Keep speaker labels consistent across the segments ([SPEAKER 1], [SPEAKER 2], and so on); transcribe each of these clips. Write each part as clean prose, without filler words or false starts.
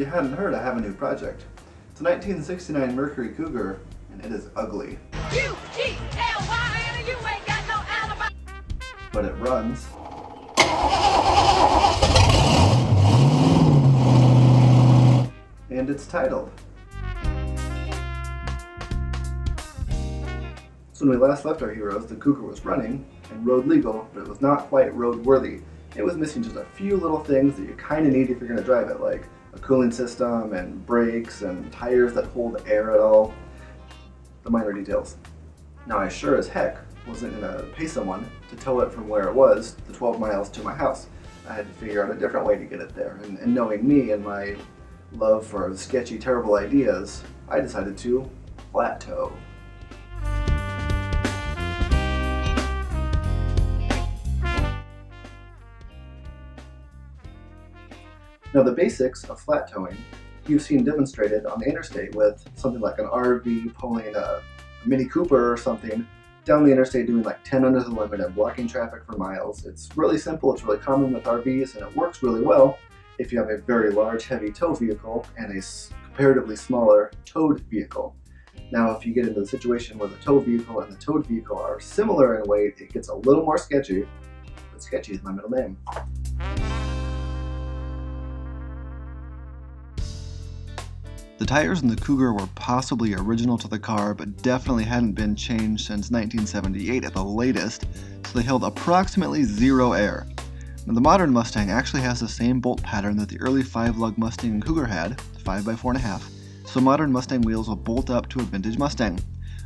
[SPEAKER 1] hadn't heard, I have a new project. It's a 1969 Mercury Cougar, and it is ugly.
[SPEAKER 2] U-G-L-Y, and you ain't got no alibi.
[SPEAKER 1] But it runs. And it's titled. So when we last left our heroes, the Cougar was running and road legal, but it was not quite road worthy. It was missing just a few little things that you kind of need if you're going to drive it, like a cooling system and brakes and tires that hold air at all. The minor details. Now I sure as heck wasn't going to pay someone to tow it from where it was, the 12 miles to my house. I had to figure out a different way to get it there. And knowing me and my love for sketchy, terrible ideas, I decided to flat tow. Now the basics of flat towing you've seen demonstrated on the interstate with something like an RV pulling a Mini Cooper or something down the interstate doing like 10 under the limit and blocking traffic for miles. It's really simple, it's really common with RVs, and it works really well if you have a very large heavy tow vehicle and a comparatively smaller towed vehicle. Now if you get into the situation where the tow vehicle and the towed vehicle are similar in weight, it gets a little more sketchy, but sketchy is my middle name. The tires in the Cougar were possibly original to the car, but definitely hadn't been changed since 1978 at the latest, so they held approximately zero air. Now the modern Mustang actually has the same bolt pattern that the early 5-lug Mustang and Cougar had, 5x4.5, so modern Mustang wheels will bolt up to a vintage Mustang.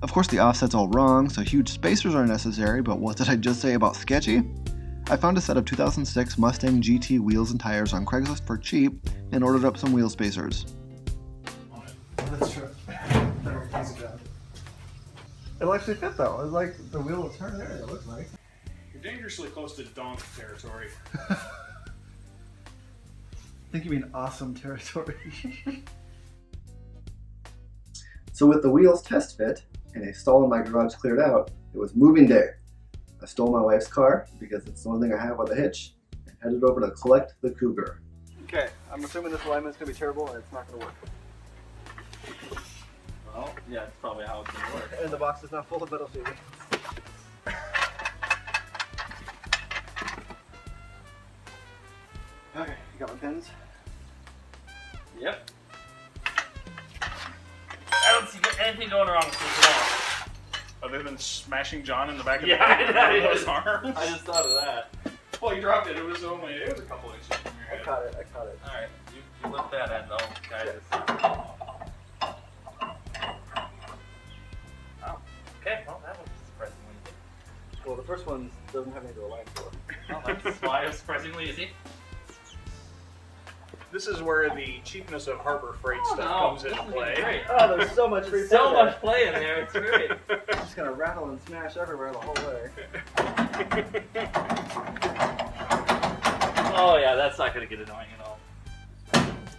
[SPEAKER 1] Of course the offset's all wrong, so huge spacers are necessary, but what did I just say about sketchy? I found a set of 2006 Mustang GT wheels and tires on Craigslist for cheap and ordered up some wheel spacers. That's true. It'll actually fit though. It's like the wheel will turn there, it looks like.
[SPEAKER 3] You're dangerously close to donk territory.
[SPEAKER 1] I think you mean awesome territory. So with the wheels test fit and a stall in my garage cleared out, it was moving day. I stole my wife's car because it's the only thing I have with a hitch and headed over to collect the Cougar. Okay, I'm assuming this alignment's gonna be terrible and it's not gonna work.
[SPEAKER 4] Well, yeah, that's probably how it's gonna work.
[SPEAKER 1] And the box is not full of metal sheeting. Okay, you got my pins?
[SPEAKER 4] Yep. I don't see anything going wrong with this at all.
[SPEAKER 3] Other than smashing John in the back of
[SPEAKER 4] his
[SPEAKER 3] arms.
[SPEAKER 4] I just thought of that.
[SPEAKER 3] Well, you dropped it. It was a couple inches from your head.
[SPEAKER 1] I caught it.
[SPEAKER 4] Alright, you lift that end though, guys. Oh, okay, well that was surprisingly easy.
[SPEAKER 1] Well, the first one doesn't have any to align for.
[SPEAKER 4] Well, that's why it was surprisingly easy.
[SPEAKER 3] This is where the cheapness of Harbor Freight stuff comes into play.
[SPEAKER 4] Great.
[SPEAKER 1] Oh, there's so much free
[SPEAKER 4] There's so much play in there, it's great.
[SPEAKER 1] It's just gonna rattle and smash everywhere the whole way.
[SPEAKER 4] Oh yeah, that's not gonna get annoying at all.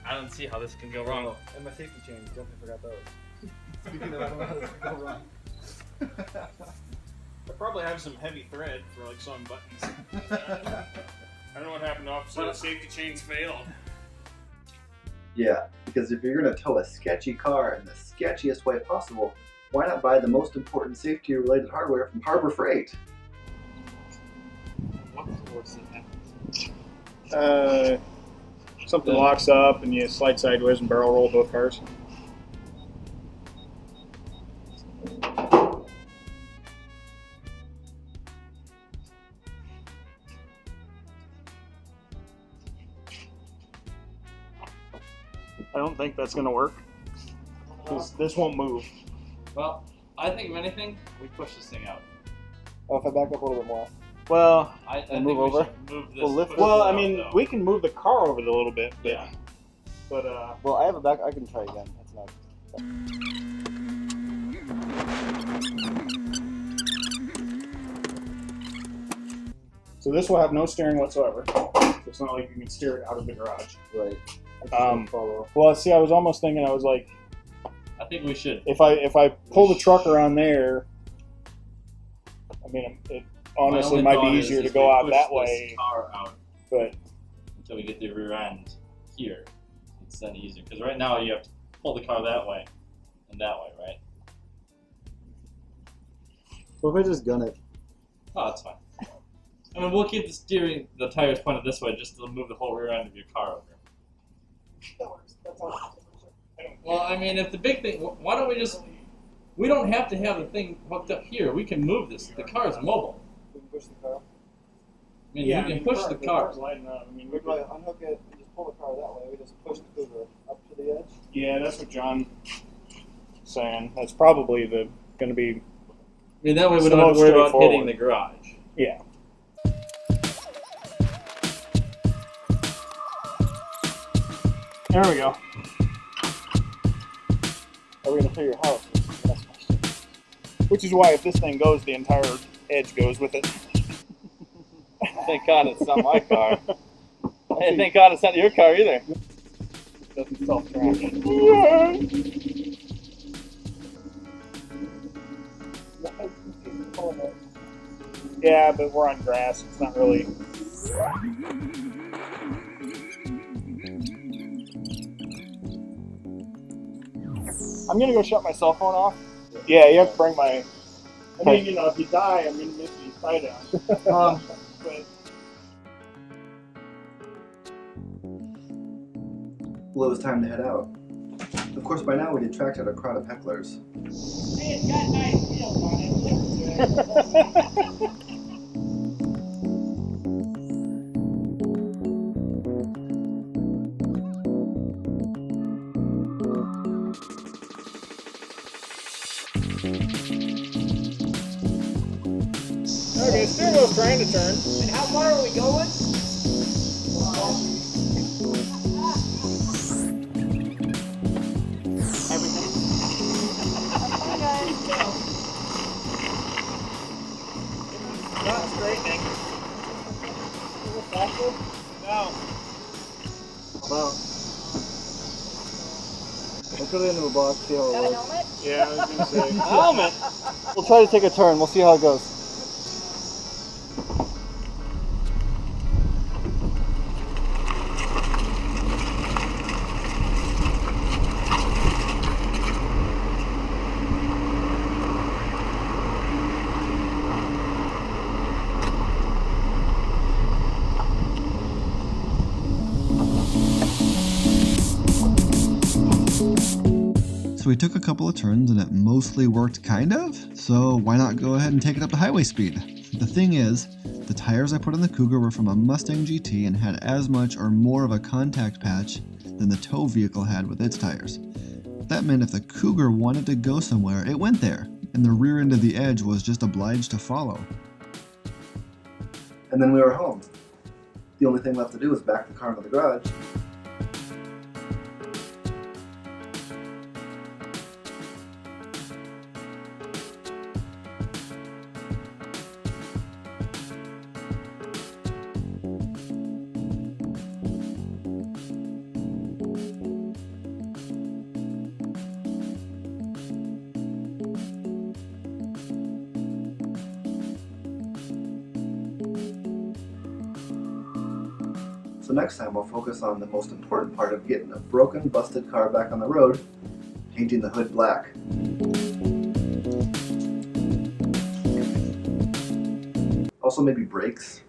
[SPEAKER 4] I don't see how this can go wrong.
[SPEAKER 1] And my safety chains, don't forget those. Speaking of, I don't know how this can go wrong.
[SPEAKER 3] I probably have some heavy thread for like sewing buttons. I don't know what happened. Officer, the safety chains failed.
[SPEAKER 1] Yeah, because if you're going to tow a sketchy car in the sketchiest way possible, why not buy the most important safety-related hardware from Harbor Freight?
[SPEAKER 4] What's the worst that happens?
[SPEAKER 3] Something locks up and you slide sideways and barrel roll both cars. I don't think that's going to work, because this won't move.
[SPEAKER 4] Well, I think if anything, we push this thing out.
[SPEAKER 1] Oh, if I back up a little bit more.
[SPEAKER 3] Well,
[SPEAKER 4] I think
[SPEAKER 1] move
[SPEAKER 4] we
[SPEAKER 1] over?
[SPEAKER 4] should move this.
[SPEAKER 1] We'll lift
[SPEAKER 4] push
[SPEAKER 3] well,
[SPEAKER 4] this
[SPEAKER 3] I
[SPEAKER 4] out,
[SPEAKER 3] mean,
[SPEAKER 4] though.
[SPEAKER 3] we can move the car over it a little bit, but,
[SPEAKER 4] Yeah.
[SPEAKER 1] Well, I have a back. I can try again. That's not.
[SPEAKER 3] So this will have no steering whatsoever. It's not like you can steer it out of the garage.
[SPEAKER 1] Right.
[SPEAKER 3] Well, see, I was almost thinking, I was like,
[SPEAKER 4] I think we should.
[SPEAKER 3] if I pull the truck around there, I mean, it honestly
[SPEAKER 4] My
[SPEAKER 3] might
[SPEAKER 4] only
[SPEAKER 3] be
[SPEAKER 4] thought
[SPEAKER 3] easier
[SPEAKER 4] is
[SPEAKER 3] to
[SPEAKER 4] we
[SPEAKER 3] go out
[SPEAKER 4] push
[SPEAKER 3] that
[SPEAKER 4] this
[SPEAKER 3] way,
[SPEAKER 4] car out
[SPEAKER 3] but
[SPEAKER 4] until we get the rear end here. It's then easier because right now you have to pull the car that way and that way, right?
[SPEAKER 1] What if I just gun it?
[SPEAKER 4] Oh, that's fine. I mean, we'll keep the tires pointed this way just to move the whole rear end of your car over.
[SPEAKER 5] That works. That's all.
[SPEAKER 4] Well, I mean, if the big thing, why don't we just? We don't have to have the thing hooked up here. We can move this. The car is mobile.
[SPEAKER 5] We can push the car.
[SPEAKER 4] I mean, you can push the car.
[SPEAKER 3] Lighting up. I mean,
[SPEAKER 5] We can unhook it and just pull the car that way. We just push the Cougar up to the edge.
[SPEAKER 3] yeah, that's what John's saying. That's probably going to be.
[SPEAKER 4] I mean, that way we
[SPEAKER 3] It's
[SPEAKER 4] don't
[SPEAKER 3] the
[SPEAKER 4] have to
[SPEAKER 3] most
[SPEAKER 4] worry about hitting
[SPEAKER 3] straightforward.
[SPEAKER 4] the garage.
[SPEAKER 3] Yeah. There we go. Are we going to fill your house? That's my question. Which is why if this thing goes, the entire edge goes with it.
[SPEAKER 4] Thank God it's not my car. Hey, thank God it's not your car either.
[SPEAKER 3] Doesn't self-track. Yeah, but we're on grass. It's not really. I'm gonna go shut my cell phone off. Yeah, you have to bring my. I mean, you know, if you die, I'm gonna miss you tie down. But
[SPEAKER 1] Well, it was time to head out. Of course, by now we'd attracted a crowd of hecklers.
[SPEAKER 5] Hey, it's got nice wheels on it.
[SPEAKER 3] okay, steering wheel's trying to turn.
[SPEAKER 5] And how far are we going?
[SPEAKER 3] Not straightening. No.
[SPEAKER 1] Well, we'll put it into a box, see how
[SPEAKER 2] Got a
[SPEAKER 1] it
[SPEAKER 2] helmet?
[SPEAKER 3] Yeah, I was gonna say.
[SPEAKER 4] Helmet.
[SPEAKER 1] We'll try to take a turn. We'll see how it goes. So we took a couple of turns and it mostly worked kind of, so why not go ahead and take it up to highway speed? The thing is, the tires I put on the Cougar were from a Mustang GT and had as much or more of a contact patch than the tow vehicle had with its tires. That meant if the Cougar wanted to go somewhere, it went there, and the rear end of the edge was just obliged to follow. And then we were home. The only thing left to do was back the car into the garage. So next time we'll focus on the most important part of getting a broken, busted car back on the road, painting the hood black. Also maybe brakes.